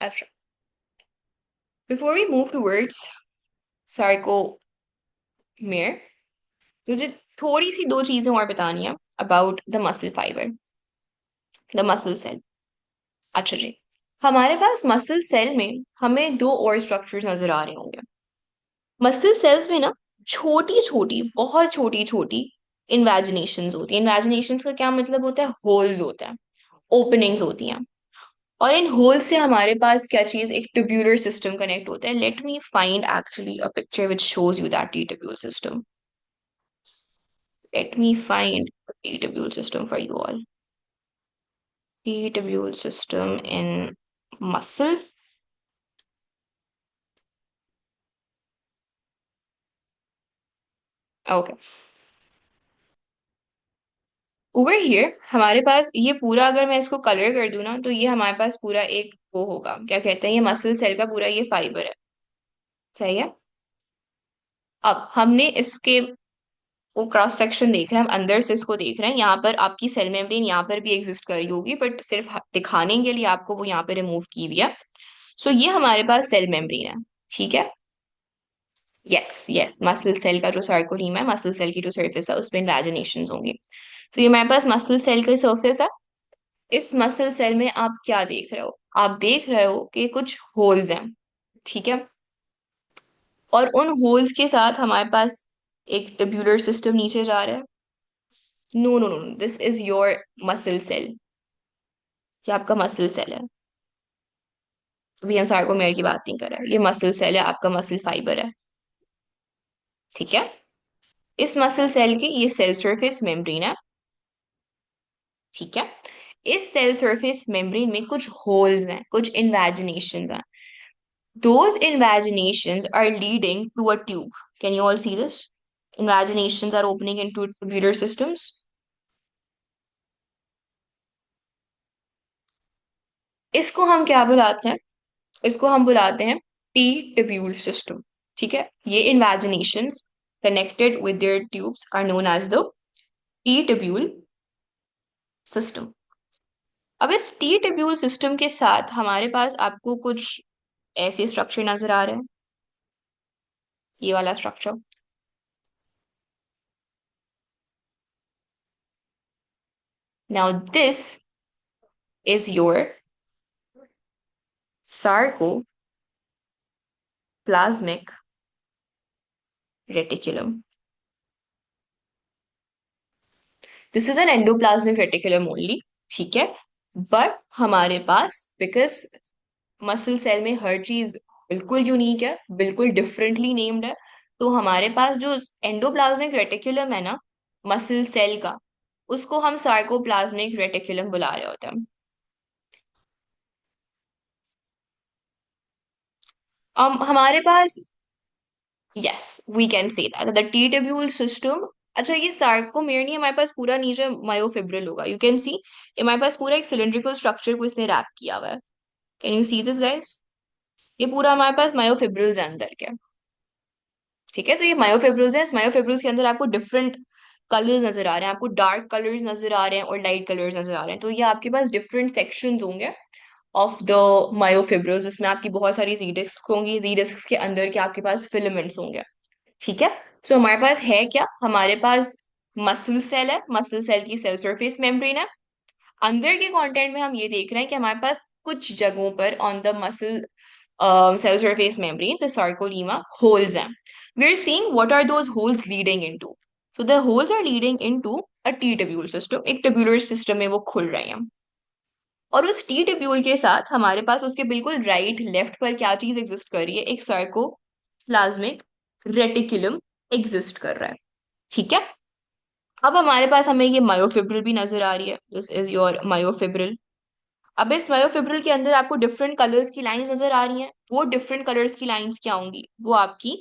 अच्छा, before we move towards sarcomere, मुझे थोड़ी सी दो चीजें और बतानी है about the muscle fibre, the muscle cell. अच्छा जी, हमारे पास मसल सेल में हमें दो और स्ट्रक्चर्स नजर आ रहे होंगे। मसल सेल्स में ना छोटी छोटी, बहुत छोटी छोटी इन्वेजिनेशंस होती हैं। इन्वेजिनेशंस का क्या मतलब होता है? होल्स होता है, ओपनिंग्स होती हैं। और इन होल्स से हमारे पास क्या चीज, एक ट्यूब्यूलर सिस्टम कनेक्ट होता है। Let me find actually a picture which shows you that T tubule system. Let me find T tubule system for you all. T tubule system in muscle. Okay, over here हमारे पास ये पूरा, अगर मैं इसको colour कर दूं ना, तो ये हमारे पास पूरा एक वो होगा, क्या कहते हैं, ये मसल सेल का पूरा ये फाइबर है। सही है। अब हमने इसके वो क्रॉस सेक्शन देख रहे हैं, हम अंदर से इसको देख रहे हैं। यहाँ पर आपकी सेल मेम्ब्रेन यहाँ पर भी एग्जिस्ट कर रही होगी, बट सिर्फ दिखाने के लिए आपको वो यहाँ पे रिमूव की हुई है। सो ये हमारे पास सेल मेम्ब्रेन है। ठीक है। यस यस, मसल सेल का जो सार्कोलीमा है, मसल सेल की जो सरफेस है उसमें इन्वेजिनेशन होंगी। तो ये हमारे पास मसल सेल का सरफेस है। इस मसल सेल में आप क्या देख रहे हो? आप देख रहे हो कि कुछ होल्स हैं। ठीक है। और उन होल्स के साथ हमारे पास एक ट्यूब्यूलर सिस्टम नीचे जा रहा है। No no no, this is your muscle cell. ये आपका मसल सेल है। अभी हम सार्कोमेयर की बात नहीं कर रहे हैं, ये मसल सेल है, आपका मसल फाइबर है। ठीक है। इस मसल सेल की ये सेल सरफेस मेम्ब्रेन है। ठीक है। इस सेल सरफेस मेम्ब्रेन में कुछ होल्स हैं, कुछ इन्वेजिनेशंस हैं। Those invaginations are leading to a tube. Can you all see this? Invaginations are opening into tubular systems. इसको हम क्या बुलाते हैं? इसको हम बुलाते हैं टी ट्यूब्यूल सिस्टम। ठीक है। ये इन्वेजिनेशंस connected with their tubes are known as the T tubule system. अब इस टी ट्यूब्यूल सिस्टम के साथ हमारे पास आपको कुछ ऐसे स्ट्रक्चर नजर आ रहे हैं। ये वाला structure. Now this is your sarcoplasmic reticulum. This is an endoplasmic reticulum only. ठीक है। बट हमारे पास, बिकॉज मसल सेल में हर चीज बिल्कुल यूनिक है, बिल्कुल डिफरेंटली नेम्ड है, तो हमारे पास जो एंडोप्लाज्मिक रेटिकुलम है ना मसल सेल का, उसको हम सार्कोप्लाज्मिक रेटिकुलम बुला रहे होते हैं। हमारे पास, yes, we can say that the T tubule system. अच्छा, ये सार्कोमेयर नहीं, हमारे पास पूरा नीचे मायोफिब्रिल होगा। यू कैन सी, ये हमारे पास पूरा एक सिलिंड्रिकल स्ट्रक्चर को इसने रैप किया हुआ है। Can you see this guys? ये पूरा हमारे पास मायोफिब्रिल्स है अंदर के। ठीक है। तो ये मायोफिब्रिल्स है, इस मायोफिब्रिल्स के अंदर आपको डिफरेंट कलर्स नजर आ रहे हैं, आपको डार्क कलर्स नजर आ रहे हैं और लाइट कलर्स नजर आ रहे हैं। तो ये आपके पास डिफरेंट सेक्शंस होंगे ऑफ द मायोफिब्रिल्स, जिसमें आपकी बहुत सारी जी डिस्क होंगी। जी डिस्क के अंदर के आपके पास फिलामेंट्स होंगे। ठीक है। सो हमारे पास है क्या? हमारे पास मसल सेल है, मसल सेल की सेल सरफेस मेम्ब्रेन है। अंदर के कंटेंट में हम ये देख रहे हैं कि हमारे पास कुछ जगहों पर on the muscle cell surface membrane, the sarcolemma, holes हैं. We're seeing what are those holes leading into. So the holes are leading into a T-tubule system. एक tubular system में वो खुल रहे हैं। और उस टी ट्यूब्यूल के साथ हमारे पास उसके बिल्कुल राइट लेफ्ट पर क्या चीज एग्जिस्ट कर रही है? एक सार्कोप्लाज्मिक रेटिकुलम एग्जिस्ट कर रहा है। ठीक है। अब हमारे पास हमें ये मायोफिब्रिल भी नजर आ रही है। This is your myofibril. अब इस मायोफिब्रिल के अंदर आपको डिफरेंट कलर्स की लाइंस नजर आ रही हैं। वो डिफरेंट कलर्स की लाइंस क्या होंगी? वो आपकी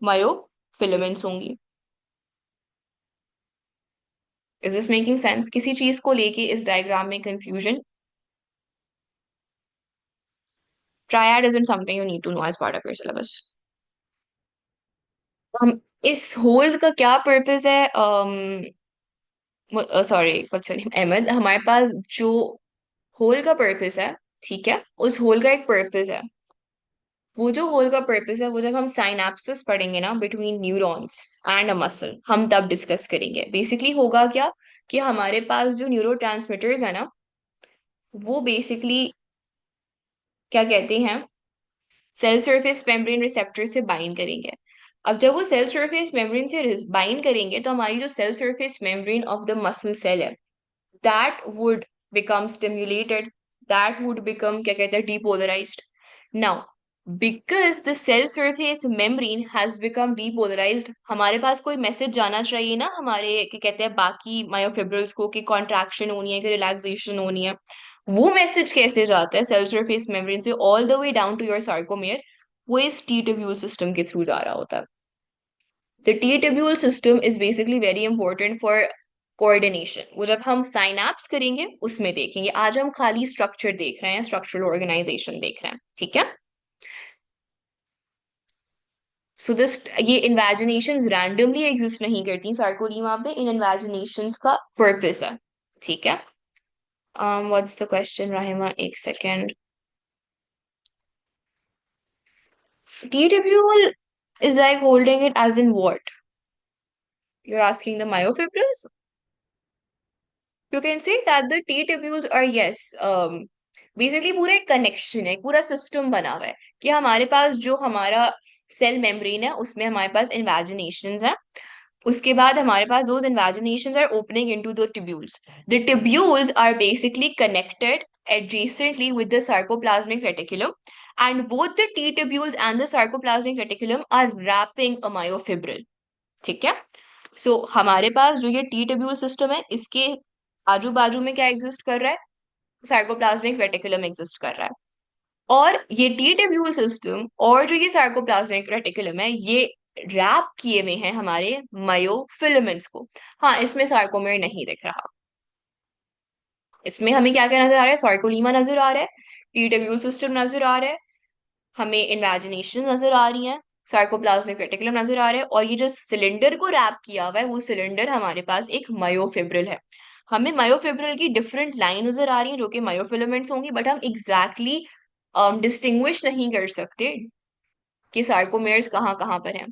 मायोफिलामेंट्स होंगी। Is this making sense? किसी चीज को लेके इस डायग्राम में confusion? Triad isn't something you need to know as part of your syllabus. हम इस होल्ड का क्या पर्पस है? Sorry, what's your name, Ahmed. हमारे पास जो होल का पर्पस है, ठीक है, उस होल का एक पर्पस है। वो जो होल का पर्पस है वो जब हम साइनेप्सिस पढ़ेंगे ना between neurons and a muscle, हम तब डिस्कस करेंगे। बेसिकली होगा क्या कि हमारे पास जो न्यूरो ट्रांसमीटर्स है ना, वो बेसिकली क्या कहते हैं, सेल सरफेस मेम्ब्रेन रिसेप्टर से बाइंड करेंगे। अब जब वो सेल सरफेस मेम्ब्रेन से बाइंड करेंगे तो हमारी जो cell surface membrane of the muscle cell है, that would become stimulated, that would become क्या कहते हैं, depolarized. Now, because the cell surface membrane has become depolarized, हमारे पास कोई मैसेज जाना चाहिए ना हमारे क्या कहते हैं बाकी मायोफिब्रिल्स को कि कॉन्ट्रैक्शन होनी है कि रिलैक्सेशन होनी है। वो मैसेज कैसे जाता है सेल सरफेस मेम्ब्रेन से all the way down to your sarcomere? वो इस टी ट्यूब्यूल सिस्टम के थ्रू जा रहा होता है। The T-tubule system is basically very important for coordination. वो जब हम साइनैप्स करेंगे उसमें देखेंगे। आज हम खाली स्ट्रक्चर देख रहे हैं, स्ट्रक्चरल ऑर्गेनाइजेशन देख रहे हैं, ठीक है। सो दिस, ये इन्वेजिनेशंस रैंडमली एग्जिस्ट नहीं करती सार्कोलीमा पे, इन इन्वेजिनेशंस का पर्पस है, ठीक है। व्हाट्स द क्वेश्चन राहिमा, एक second. T-tubule is like holding it as in what? You're asking the myofibrils? You can say that the T tubules are, yes, basically पूरा एक कनेक्शन है, पूरा सिस्टम बना हुआ है कि हमारे पास जो हमारा सेल मेम्ब्रेन है उसमें हमारे पास इन्वेजिनेशंस है। उसके बाद हमारे पास those invaginations are opening into the tubules. The tubules are basically connected adjacently with the sarcoplasmic reticulum, and both the T tubules and the sarcoplasmic reticulum are wrapping a myofibril, ठीक है। सो हमारे पास जो ये टी ट्यूब्यूल सिस्टम है इसके आजू बाजू में क्या एग्जिस्ट कर रहा है? सार्कोप्लाज्मिक रेटिकुलम एग्जिस्ट कर रहा है। और ये टी ट्यूब्यूल सिस्टम और जो ये सार्कोप्लाज्मिक रेटिकुलम है ये रैप किए हुए हैं हमारे मायोफिलामेंट्स को। हाँ, इसमें सार्कोमेर नहीं दिख रहा। इसमें हमें क्या क्या नजर आ रहा है? सार्कोलीमा नजर आ रहा है, टी ट्यूब्यूल सिस्टम नजर आ रहा है, हमें इमेजिनेशन नजर आ रही हैं, सार्कोप्लाज्मिक रेटिकुलम नजर आ रहा है, और ये जो सिलेंडर को रैप किया हुआ है वो सिलेंडर हमारे पास एक मायोफिब्रिल है। हमें मायोफिब्रिल की डिफरेंट लाइन नजर आ रही है जो कि मायोफिलामेंट्स होंगी, बट हम एग्जैक्टली डिस्टिंग्विश नहीं कर सकते कि सार्कोमेयर्स कहाँ कहाँ पर हैं।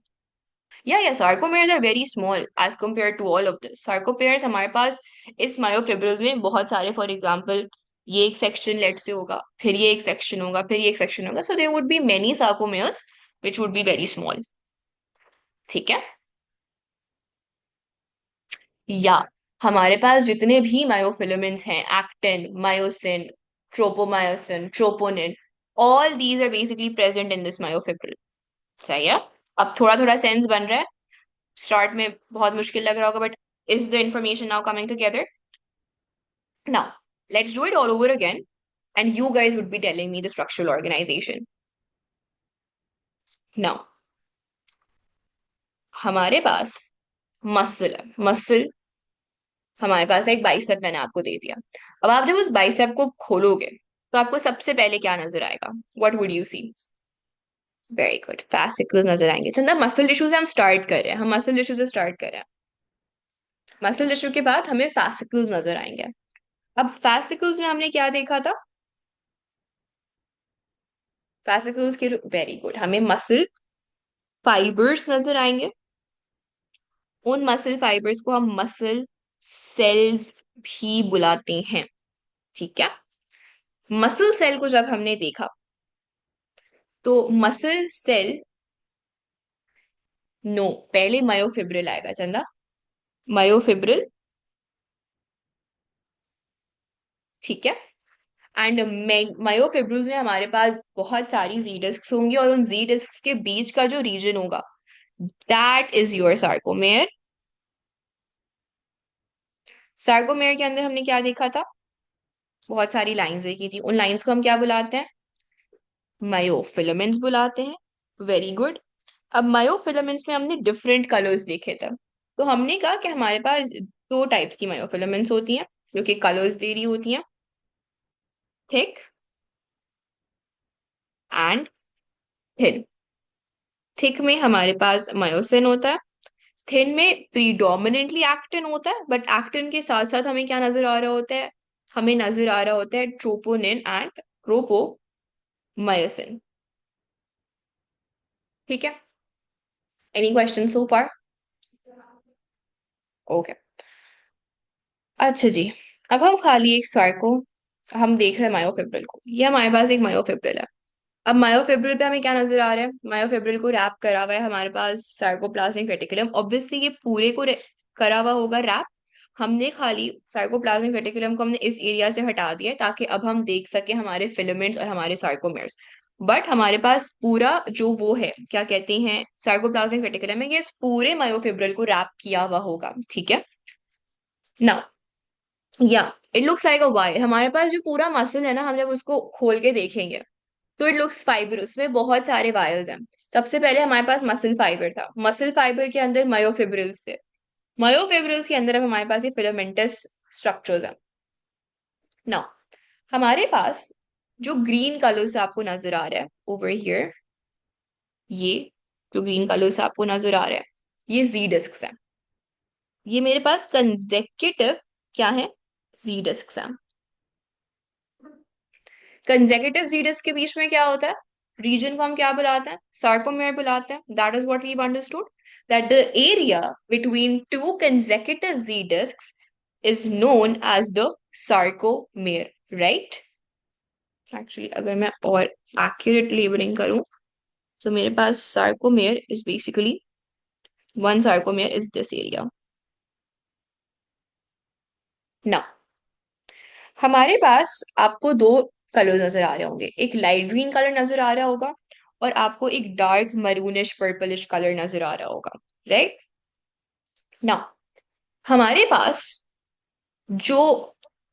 या sarcomeres are very small as compare to all of this. Sarcomeres हमारे पास इस मायोफिब्रिल्स में बहुत सारे, फॉर एग्जांपल ये एक सेक्शन लेट से होगा, फिर ये एक सेक्शन होगा, फिर ये एक सेक्शन होगा, so there would be many sarcomeres which would be very small, ठीक है। या हमारे पास जितने भी मायोफिलामेंट्स हैं, actin, myosin, tropomyosin, troponin, all these are basically present in this myofibril. सही है। अब थोड़ा थोड़ा सेंस बन रहा है। स्टार्ट में बहुत मुश्किल लग रहा होगा, but is the information now coming together? Now, let's do it all over again, and you guys would be telling me the structural organization. Now, हमारे पास मसल है, मसल हमारे पास एक बाइसेप मैंने आपको दे दिया। अब आप जब उस बाइसेप को खोलोगे तो आपको सबसे पहले क्या नजर आएगा? What would you see? Very good, fascicles नजर आएंगे। चंदा, मसल टिश्यू से हम स्टार्ट कर रहे हैं, हम मसल टिश्यू से स्टार्ट कर रहे हैं। मसल टिश्यू के बाद हमें फैसिकल्स नजर आएंगे। अब फैसिकल्स में हमने क्या देखा था? फैसिकल्स के, वेरी गुड, हमें मसल फाइबर्स नजर आएंगे। उन मसल फाइबर्स को हम मसल सेल्स भी बुलाते हैं, ठीक है। मसल सेल को जब हमने देखा तो मसल सेल, नो, पहले मायोफिब्रिल आएगा चंदा, मायोफिब्रिल, ठीक है। एंड मायोफिब्रिल्स में हमारे पास बहुत सारी जी डिस्क होंगी, और उन जी डिस्क के बीच का जो रीजन होगा that is your sarcomere. Sarcomere के अंदर हमने क्या देखा था? बहुत सारी लाइंस देखी थी। उन लाइंस को हम क्या बुलाते हैं? मायोफिलामेंट्स बुलाते हैं। Very good. अब मायोफिलामेंट्स में हमने डिफरेंट कलर्स देखे थे, तो हमने कहा कि हमारे पास दो टाइप्स की मायोफिलामेंट्स होती हैं जो कि कलर्स दे रही होती हैं, थिक एंड थिन। थिक में हमारे पास मायोसिन होता है, थिन में प्रीडोमिनेंटली एक्टिन होता है, बट एक्टिन के साथ साथ हमें क्या नजर आ रहा होता है? हमें नजर आ रहा होता है ट्रोपोनिन एंड ट्रोपोमायोसिन। ठीक है, एनी क्वेश्चन सो फार? ओके, अच्छा जी। अब हम खाली एक सार्को, हम देख रहे हैं मायोफिब्रिल को, ये हमारे पास एक मायोफिब्रिल है। अब मायोफिब्रिल पे हमें क्या नजर आ रहा है? मायोफिब्रिल को रैप करा हुआ है हमारे पास सार्कोप्लाज्मिक रेटिकुलम, ऑब्वियसली ये पूरे को करा हुआ होगा रैप। हमने खाली सार्कोप्लाज्मिक रेटिकुलम को हमने इस एरिया से हटा दिया है, ताकि अब हम देख सके हमारे फिलामेंट्स और हमारे सार्कोमेर्स। बट हमारे पास पूरा जो वो है, क्या कहते हैं, सार्कोप्लाज्मिक रेटिकुलम है, ये इस पूरे मायोफिब्रिल को रैप किया हुआ होगा। ठीक है ना? या it looks like a wire. हमारे पास जो पूरा मसल है ना, हम जब उसको खोल के देखेंगे तो इट लुक्स फाइबर, उसमें बहुत सारे वायर्स हैं। सबसे पहले हमारे पास मसल फाइबर था, मसल फाइबर के अंदर मायोफिब्रिल्स थे, मायोफिब्रिल्स के अंदर अब हमारे पास ये फिलामेंटस स्ट्रक्चर्स हैं। ना, हमारे पास जो ग्रीन कलर से आपको नजर आ रहा है ओवर हियर, ये जो ग्रीन कलर से आपको नजर आ रहा है, ये जी डिस्क है। ये मेरे पास कंजेक्यूटिव क्या है, जी डिस्क है। कंजेक्यूटिव जी डिस्क के बीच में क्या होता है, रीजन को हम क्या बुलाते हैं, सार्कोमेयर बुलाते हैं। That is what we understood, that the area between two consecutive Z discs is known as the sarcomere, right? Actually अगर मैं और एक्यूरेट लेबलिंग करूं, तो मेरे पास sarcomere is basically, one sarcomere is this area. ना, हमारे पास आपको दो कलर नजर आ रहे होंगे, एक लाइट ग्रीन कलर नजर आ रहा होगा और आपको एक डार्क मरूनिश पर्पलिश कलर नजर आ रहा होगा, राइट? ना, हमारे पास जो,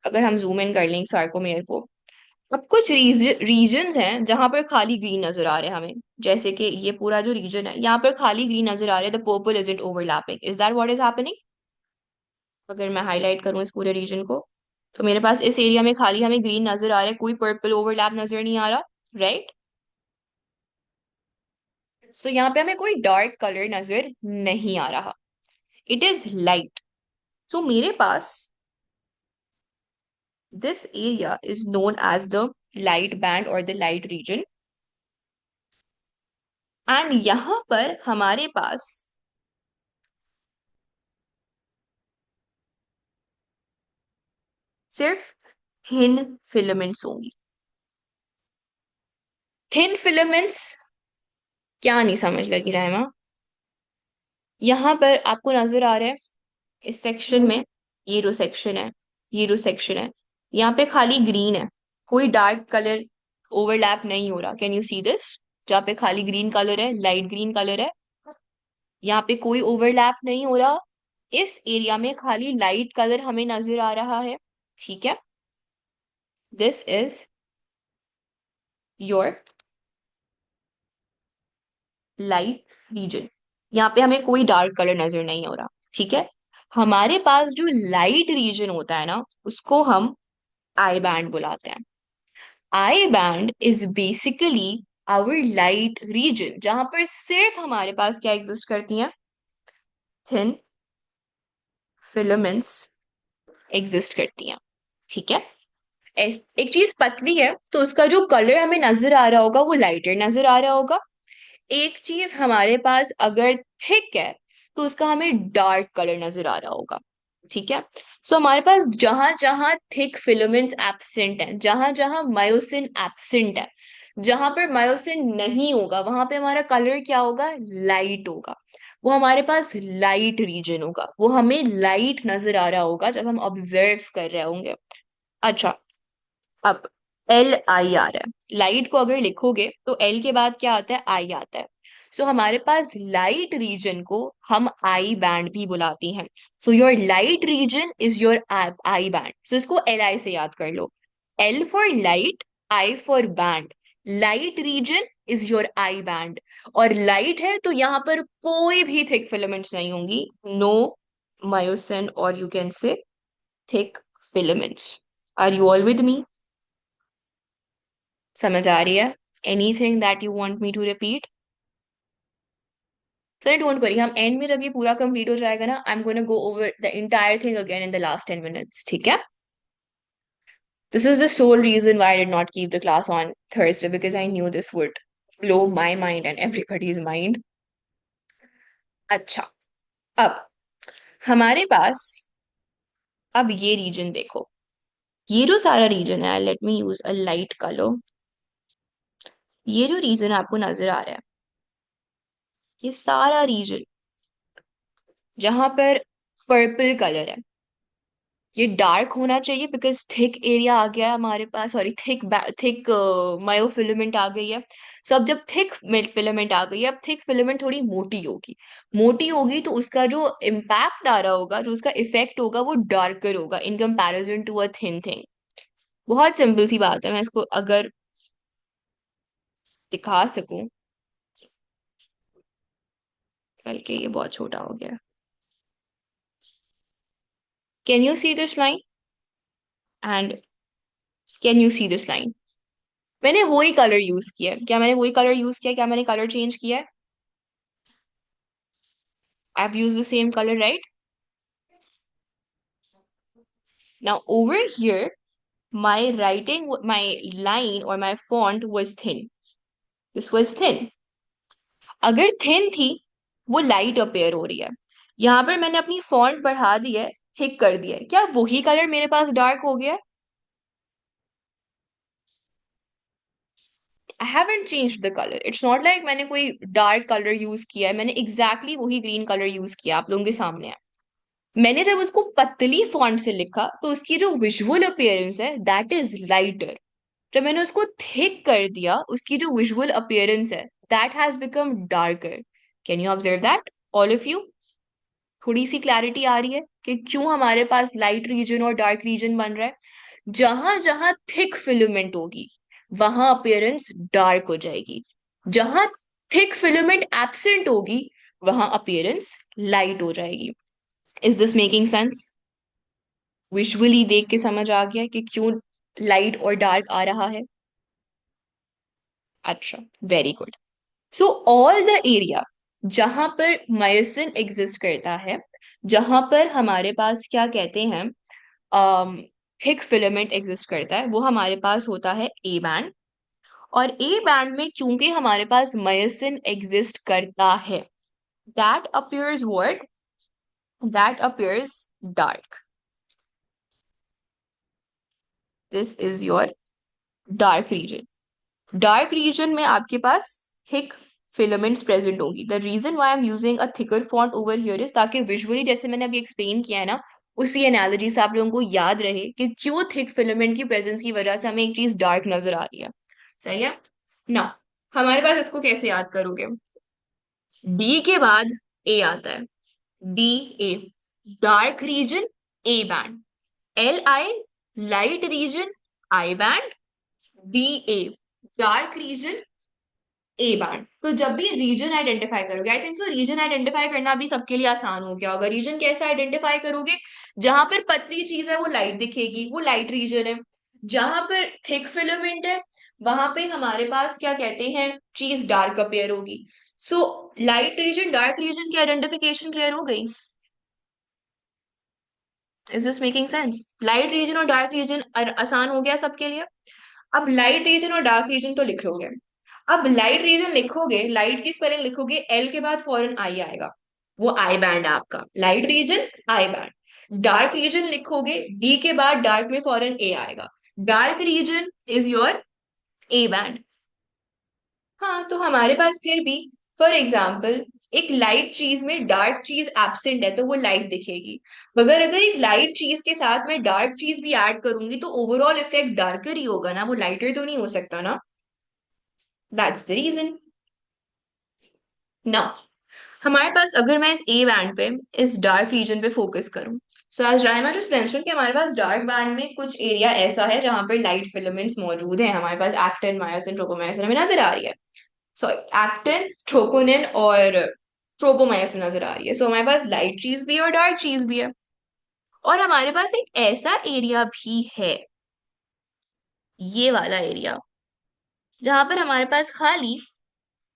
अगर हम जूम इन कर लें सार्कोमेयर को, अब कुछ रीजन्स हैं जहां पर खाली ग्रीन नजर आ रहे हैं हमें। जैसे कि ये पूरा जो रीजन है, यहाँ पर खाली ग्रीन नजर आ रहा है, the purple isn't overlapping, is that what is happening? अगर मैं हाईलाइट करूं इस पूरे रीजन को, तो मेरे पास इस एरिया में खाली हमें ग्रीन नजर आ रहा है, कोई पर्पल ओवरलैप नजर नहीं आ रहा, राइट? सो यहाँ पे हमें कोई डार्क कलर नजर नहीं आ रहा, इट इज लाइट। सो मेरे पास this area is known as the light band और द लाइट रीजन। एंड यहां पर हमारे पास सिर्फ थिन फिलामेंट्स होंगी। थिन फिलामेंट्स क्या नहीं समझ लगी रहमा? यहाँ पर आपको नजर आ रहा है, इस सेक्शन में, ये रो सेक्शन है, ये रो सेक्शन है, यहाँ पे खाली ग्रीन है, कोई डार्क कलर ओवरलैप नहीं हो रहा। Can you see this? जहाँ पे खाली ग्रीन कलर है, लाइट ग्रीन कलर है, यहाँ पे कोई ओवरलैप नहीं हो रहा। इस एरिया में खाली लाइट कलर हमें नजर आ रहा है। ठीक है, this is your light region. यहाँ पे हमें कोई डार्क कलर नजर नहीं हो रहा। ठीक है, हमारे पास जो लाइट रीजन होता है ना, उसको हम आई बैंड बुलाते हैं। I band is basically our light region, जहां पर सिर्फ हमारे पास क्या एग्जिस्ट करती हैं, थिन फिलामेंट्स एग्जिस्ट करती हैं। ठीक है, एक चीज पतली है तो उसका जो कलर हमें नजर आ रहा होगा वो लाइटर नजर आ रहा होगा। एक चीज हमारे पास अगर थिक है तो उसका हमें डार्क कलर नजर आ रहा होगा। ठीक है, सो हमारे पास जहां जहां थिक फिलामेंट्स एब्सेंट है, जहां जहां मायोसिन एब्सेंट है, जहां पर मायोसिन नहीं होगा, वहां पे हमारा कलर क्या होगा, लाइट होगा। वो हमारे पास लाइट रीजन होगा, वो हमें लाइट नजर आ रहा होगा जब हम ऑब्जर्व कर रहे होंगे। अच्छा, अब LIR है, लाइट को अगर लिखोगे तो एल के बाद क्या आता है, आई आता है। सो हमारे पास लाइट रीजन को हम आई बैंड भी बुलाती हैं। So your light region is your I band. So इसको LI से याद कर लो, L for light, I for band. Light region is your I band, और लाइट है तो यहाँ पर कोई भी थिक फिलामेंट्स नहीं होंगी, नो मायोसिन और you can say thick filaments. Are you all with me? समझ आ रही है? Anything that you want me to repeat? Sir don't worry, हम एंड में जब ये पूरा कंप्लीट हो जाएगा ना, I am gonna go over the entire thing again in the last 10 minutes. ठीक है? This is the sole reason why I did not keep the class on Thursday because I knew this would blow my mind and everybody's mind. अच्छा, अब हमारे पास, अब ये reason देखो, ये जो सारा रीजन है, let me use a light colour, ये जो रीजन आपको नजर आ रहा है, ये सारा रीजन जहां पर पर्पल कलर है, ये डार्क होना चाहिए बिकॉज थिक एरिया आ गया है हमारे पास, सॉरी थिक थिक मायोफिलामेंट आ गई है। सो अब जब थिक फिलामेंट आ गई है, अब थिक फिलामेंट थोड़ी मोटी होगी, मोटी होगी तो उसका जो इम्पैक्ट आ रहा होगा, जो उसका इफेक्ट होगा, वो डार्कर होगा in comparison to a thin thing. बहुत सिंपल सी बात है, मैं इसको अगर दिखा सकूं, बल्कि ये बहुत छोटा हो गया, can you see this line and can you see this line? मैंने वही कलर यूज किया है, क्या मैंने वही कलर यूज किया है? क्या मैंने कलर चेंज किया है? I have use the same colour, right? Now over here my writing, my line or my font was thin. This was thin. अगर thin थी, वो light appear हो रही है। यहाँ पर मैंने अपनी font बढ़ा दी है, thick कर दिया है, क्या वही कलर मेरे पास dark हो गया? I haven't changed the color. It's not like मैंने कोई dark color use किया है, मैंने exactly वही green color use किया, आप लोगों के सामने है। मैंने जब उसको पतली फॉन्ट से लिखा तो उसकी जो विजुअल अपीयरेंस है दैट इज लाइटर। जब मैंने उसको थिक कर दिया, उसकी जो विजुअल अपीयरेंस है that has become darker. Can you observe that, all of you? थोड़ी सी क्लैरिटी आ रही है कि क्यों हमारे पास लाइट रीजन और डार्क रीजन बन रहा है? जहां जहां थिक फिलामेंट होगी, वहां अपीयरेंस डार्क हो जाएगी। जहां थिक फिलामेंट एब्सेंट होगी, वहां अपीयरेंस लाइट हो जाएगी। Is this making sense? Visually देख के समझ आ गया कि क्यों लाइट और डार्क आ रहा है? अच्छा, very good. So all the area जहां पर मायोसिन एग्जिस्ट करता है, जहां पर हमारे पास क्या कहते हैं, थिक फिलामेंट एग्जिस्ट करता है, वो हमारे पास होता है ए बैंड। और ए बैंड में चूंकि हमारे पास मायोसिन एग्जिस्ट करता है, that appears what, that appears dark. This is your dark region. Dark region में आपके पास थिक फिलामेंट्स प्रेजेंट होगी। The reason why I am using a thicker font over here is ताकि विजुअली, जैसे मैंने अभी एक्सप्लेन किया है ना, उसी एनालॉजी से आप लोगों को याद रहे कि क्यों थिक फिलामेंट की प्रेजेंस की वजह से हमें एक चीज डार्क नजर आ रही है। सही है ना? हमारे पास इसको कैसे याद करोगे? डी के बाद ए आता है, D A, dark region A band, L I light region I band, B A dark region A band. तो जब भी रीजन आइडेंटिफाई करोगे, I think so region identify करना भी सबके लिए आसान हो गया होगा। रीजन कैसे आइडेंटिफाई करोगे? जहां पर पतली चीज है वो लाइट दिखेगी, वो लाइट रीजन है। जहां पर थिक फिलामेंट है, वहां पे हमारे पास क्या कहते हैं, चीज डार्क अपेयर होगी। So light region dark region की आइडेंटिफिकेशन क्लियर हो गई? Is this making sense? Light region और डार्क रीजन आसान हो गया सबके लिए। अब लाइट रीजन और डार्क रीजन तो लिख लोगे। अब लाइट रीजन लिखोगे, लाइट की स्पेलिंग लिखोगे, एल के बाद फौरन आई आएगा, वो आई बैंड है आपका, light region I band. Dark region लिखोगे, डी के बाद डार्क में फौरन ए आएगा, dark region is your A band. हाँ, तो हमारे पास फिर भी, फॉर एग्जाम्पल, एक लाइट चीज में डार्क चीज एब्सेंट है तो वो लाइट दिखेगी, मगर अगर एक लाइट चीज के साथ मैं डार्क चीज भी ऐड करूंगी तो ओवरऑल इफेक्ट डार्कर ही होगा ना, वो लाइटर तो नहीं हो सकता ना। That's the reason. ना, हमारे पास अगर मैं इस ए बैंड पे, इस डार्क रीजन पे फोकस करूं, so as Raima just mention कि हमारे पास डार्क बैंड में कुछ एरिया ऐसा है जहां पर लाइट फिलामेंट्स मौजूद हैं, हमारे पास एक्टिन मायोसिन ट्रोपोमायोसिन हमें नजर आ रही है। सो एक्टिन, ट्रोपोनिन और ट्रोपोमायोसिन नजर आ रही है। सो हमारे पास लाइट चीज भी है और डार्क चीज भी है। और हमारे पास एक ऐसा एरिया भी है, ये वाला एरिया, जहां पर हमारे पास खाली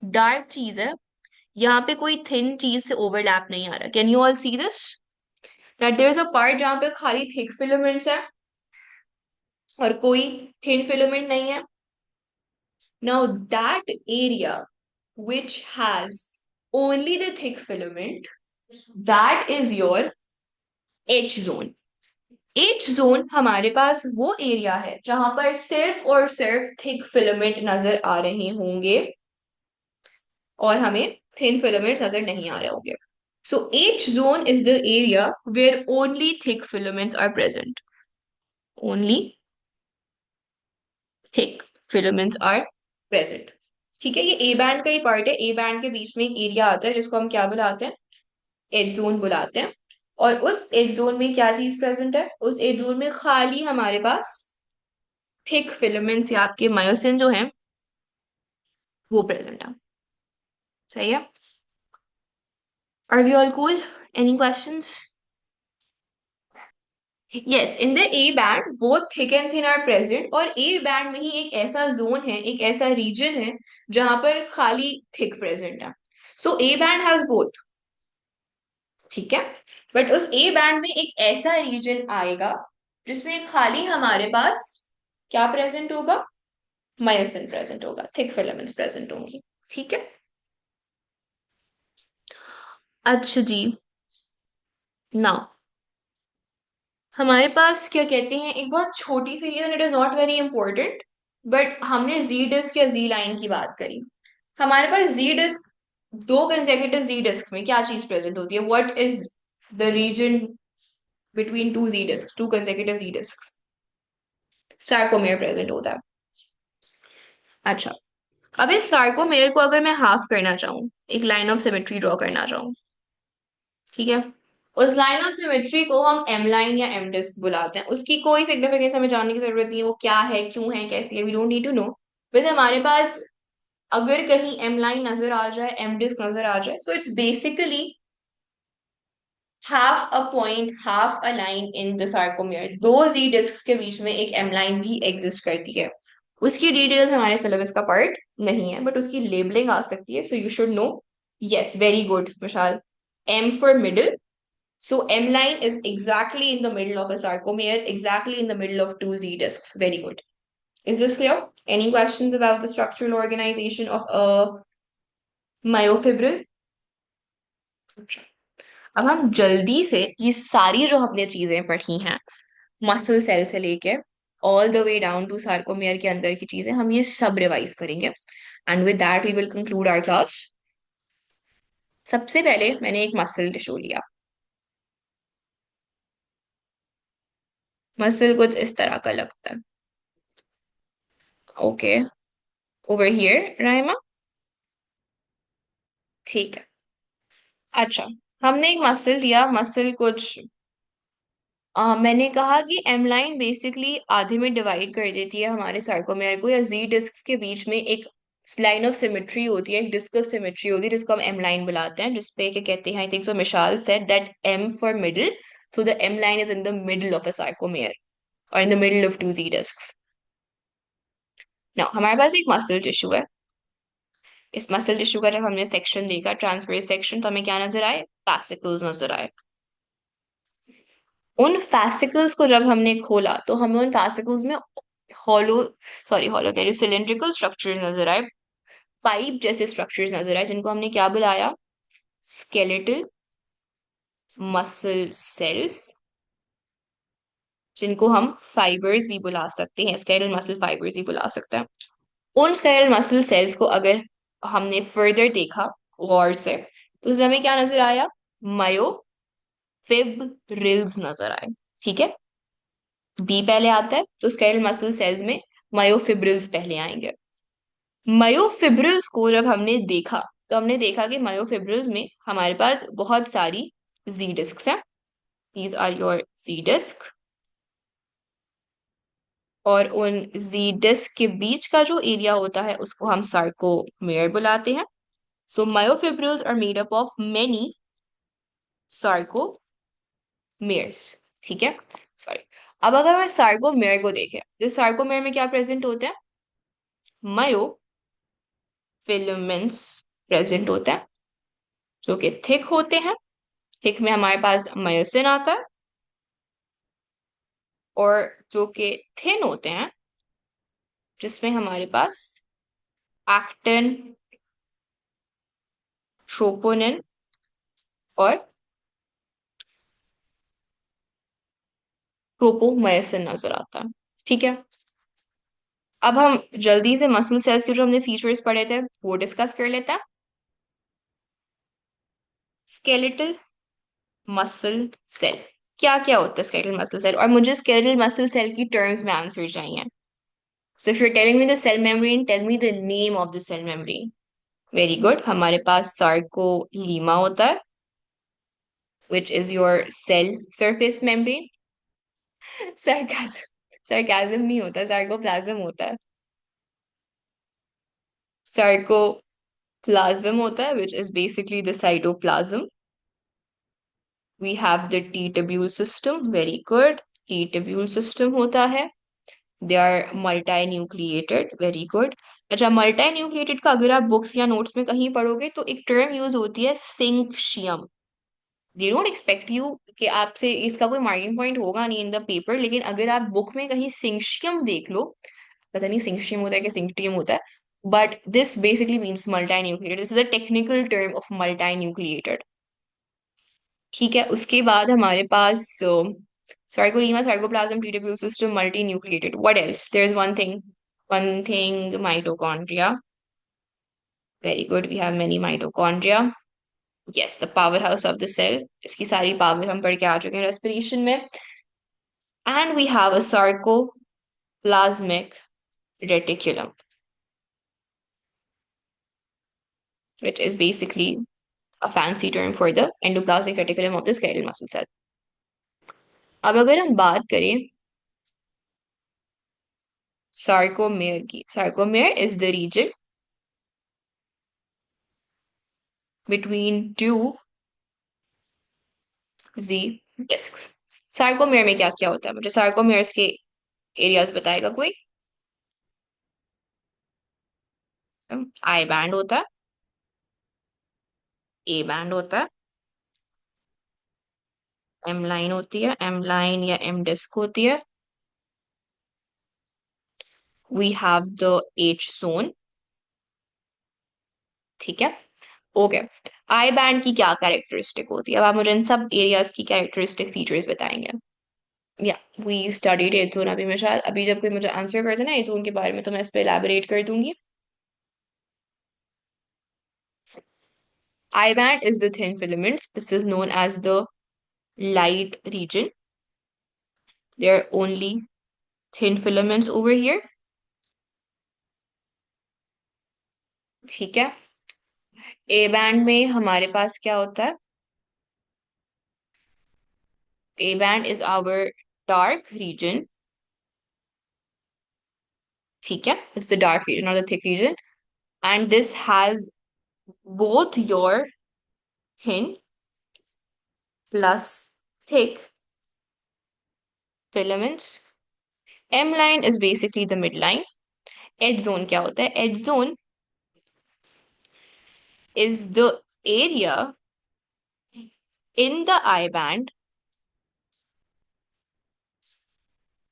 डार्क चीज है, यहाँ पे कोई थिन चीज से ओवरलैप नहीं आ रहा। Can you all see this, that there is a part जहाँ पे खाली थिक फिलामेंट्स है, और कोई थिन फिलामेंट नहीं है. Now that area which has only the thick filament, that is your H zone. H zone हमारे पास वो एरिया है जहां पर सिर्फ और सिर्फ थिक फिलामेंट नजर आ रहे होंगे और हमें थिन फिलामेंट नजर नहीं आ रहे होंगे. So H zone is the area where only thick filaments are present. Only thick filaments are present. ठीक है, ये ए बैंड का ही पार्ट है. ए बैंड के बीच में एक एरिया आता है जिसको हम क्या बुलाते हैं? एज जोन बुलाते हैं. और उस एज जोन में क्या चीज प्रेजेंट है? उस एज जोन में खाली हमारे पास थिक फिलामेंट्स या आपके मायोसिन जो है वो प्रेजेंट है. सही है. Are we all cool? Any questions? Yes, in the A band both thick and thin are present. और ए बैंड में ही एक ऐसा जोन है, एक ऐसा रीजन है जहां पर खाली थिक प्रेजेंट है. सो ए बैंड हैज बोथ. ठीक है. बट उस ए बैंड में एक ऐसा रीजन आएगा जिसमें खाली हमारे पास क्या प्रेजेंट होगा? मायोसिन प्रेजेंट होगा, थिक फिलामेंट्स प्रेजेंट होंगी. ठीक है. अच्छा जी. नाउ हमारे पास क्या कहते हैं, एक बहुत छोटी सी region, it is not very important, but हमने जी डिस्क या जी लाइन की बात करी. हमारे पास जी डिस्क, दो कंसेक्यूटिव जी डिस्क में क्या चीज प्रेजेंट होती है? What is the region between two ji disc, two consecutive G disc? Sarcomere present होता है. अच्छा, अब इस सार्कोमेयर को अगर मैं हाफ करना चाहूँ, एक लाइन ऑफ सिमेट्री ड्रॉ करना चाहूँ, ठीक है, उस लाइन ऑफ सिमेट्री को हम एम लाइन या एम डिस्क बुलाते हैं. उसकी कोई सिग्निफिकेंस हमें जानने की जरूरत नहीं है, वो क्या है, क्यों है, कैसी है, we don't need to know. वैसे हमारे पास अगर कहीं एम लाइन नजर आ जाए, एम डिस्क नजर आ जाए, so it's basically half a point, half a line in the sarcomere. दो जी डिस्क के बीच में एक एम लाइन भी एग्जिस्ट करती है. उसकी डिटेल्स हमारे सिलेबस का पार्ट नहीं है, बट उसकी लेबलिंग आ सकती है, so you should know. Yes, very good Vishal. M for middle. So M line is exactly in the middle of a sarcomere, exactly in the middle of two Z discs. Very good. Is this clear? Any questions about the structural organization of a myofibril? अच्छा. अब हम जल्दी से ये सारी जो हमने चीजें पढ़ी हैं, मसल सेल से लेके all the way down to sarcomere के अंदर की चीजें, हम ये सब रिवाइज करेंगे. And with that we will conclude our class. सबसे पहले मैंने एक मसल टिश्यू लिया. मसल कुछ इस तरह का लगता है. Okay, over here Raima. ठीक है. अच्छा, हमने एक मसल लिया. मसल कुछ मैंने कहा कि एम लाइन बेसिकली आधे में डिवाइड कर देती है हमारे सार्कोमेयर को, या जी डिस्क के बीच में एक लाइन ऑफ सिमेट्री होती है, एक डिस्क ऑफ सिमेट्री होती है जिसको हम एम लाइन बुलाते हैं, जिसपे क्या कहते हैं, I think so Mishal said that M for middle. So the M line is in the middle of a sarcomere और in the middle of two ji disc. Now हमारे पास एक मसल टिश्यू है. इस मसल टिश्यू का जब हमने section देखा, ट्रांसवर्स सेक्शन, तो हमें क्या नजर आए? फैसिकल्स नजर आए. उन फैसिकल्स को जब हमने खोला तो हमें उन फैसिकल्स में हॉलो, सॉरी हॉलो कह रही, सिलेंड्रिकल स्ट्रक्चर्स नजर आए, पाइप जैसे स्ट्रक्चर्स नजर आए, जिनको हमने क्या बुलाया? स्केलेटल मसल सेल्स, जिनको हम फाइबर्स भी बुला सकते हैं, स्केलेटल मसल फाइबर्स भी बुला सकते हैं. उन स्केलेटल मसल सेल्स को अगर हमने फर्दर देखा गौर से, तो उसमें हमें क्या नजर आया? मायोफिब्रिल्स नजर आए. ठीक है, बी पहले आता है तो स्केलेटल मसल सेल्स में मायोफिब्रिल्स पहले आएंगे. मायोफिब्रिल्स को जब हमने देखा तो हमने देखा कि मायोफिब्रिल्स में हमारे पास बहुत सारी जी डिस्क हैं. These are your G disc. और उन जी डिस्क के बीच का जो एरिया होता है उसको हम सार्कोमेयर बुलाते हैं. So myofibrils are made up of many sarcomeres. ठीक है, सॉरी. अब अगर मैं सार्कोमेयर को देखें, इस सार्कोमेयर में क्या प्रेजेंट होते हैं? मायोफिलामेंट्स प्रेजेंट होते हैं जो कि थिक होते हैं. थिक में हमारे पास मायोसिन आता है, और जो कि थिन होते हैं, जिसमें हमारे पास एक्टिन, ट्रोपोनिन और ट्रोपोमायोसिन नजर आता है। ठीक है, अब हम जल्दी से मसल सेल्स के जो हमने फीचर्स पढ़े थे वो डिस्कस कर लेते हैं। स्केलेटल मसल सेल, क्या क्या होता है स्केलेटल मसल सेल, और मुझे स्केलेटल मसल सेल की टर्म्स में आंसर चाहिए। So if you are telling me the cell membrane, tell me the name of the cell membrane. Very good, हमारे पास सार्कोलीमा होता है, which is your cell surface membrane. sarcasm नहीं होता, sarcoplasm होता है। सार्कोप्लाज्म होता है, which is basically the cytoplasm. We have the T-tubule system, very good. T-tubule system होता है, they are multinucleated, very good. अच्छा, multinucleated का अगर आप बुक्स या नोट्स में कहीं पढ़ोगे तो एक टर्म यूज होती है सिंक्शियम। दे डोंट एक्सपेक्ट यू कि आपसे इसका कोई मार्किंग पॉइंट होगा नहीं इन द पेपर, लेकिन अगर आप बुक में कहीं सिंक्शियम देख लो, पता नहीं सिंक्शियम होता है कि सिंक्टियम होता है, but this basically means multi nucleated, this is a technical term of multi nucleated. ठीक है, उसके बाद हमारे पास sarcolemma, sarcoplasm, T tubule system, multi nucleated, what else, there is one thing mitochondria, very good, we have many mitochondria. Yes, the power house of the cell, इसकी सारी power हम पढ़ के आ चुके हैं रेस्पिरेशन में। And we have a sarcoplasmic reticulum, which is basically a fancy term for the endoplasmic reticulum of the skeletal muscle cell. अब अगर हम बात करें सार्कोमेयर की, sarcomere is the region between two G discs. Sarcomere में क्या क्या होता है, मुझे सार्कोमेयर्स के एरियाज बताएगा कोई। आई बैंड होता है, ए बैंड होता है, एम लाइन होती है, एम लाइन या एम डिस्क होती है, we have the H zone. ठीक है, ओके। आई बैंड की क्या कैरेक्टरिस्टिक होती है, अब आप मुझे इन सब एरियाज की कैरेक्टरिस्टिक फीचर्स बताएंगे। या वी स्टडीड एज जोन, अभी मैं शायद अभी जब कोई मुझे आंसर करते ना एज जोन के बारे में तो मैं इस पे elaborate कर दूंगी। I band is the thin filaments. This is known as the light region. There are only thin filaments over here. ठीक है, ए बैंड में हमारे पास क्या होता है, A band is our dark region. ठीक है, इट्स द डार्क रीजन और the thick region, and this has both your thin plus thick filaments. M line is basically the midline. Edge zone क्या होता है, edge zone is the area in the eye band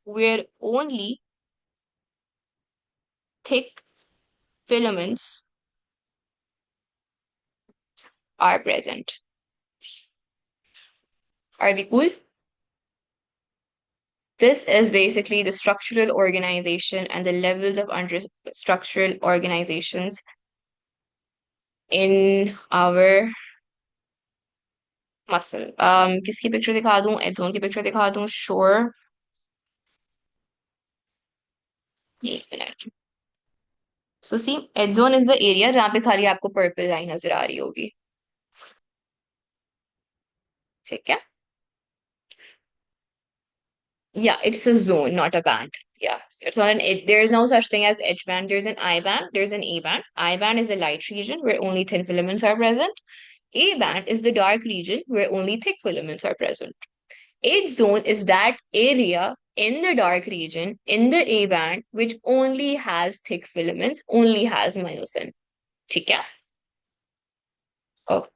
where only thick filaments are present. Are we cool? This is basically the structural organization and the levels of under structural organizations in our muscle. किसकी picture दिखा दूं, H zone की picture दिखा दूं, sure, एक मिनट। So see, H zone is the area जहां पे खाली आपको पर्पल लाइन नजर आ रही होगी। ठीक है, yeah, it's a zone, not a band. Yeah, it's not an edge. There is no such thing as edge band. There's an I band. There's an A band. I band is a light region where only thin filaments are present. A band is the dark region where only thick filaments are present. Edge zone is that area in the dark region in the A band which only has thick filaments, only has myosin. ठीक है? Oh,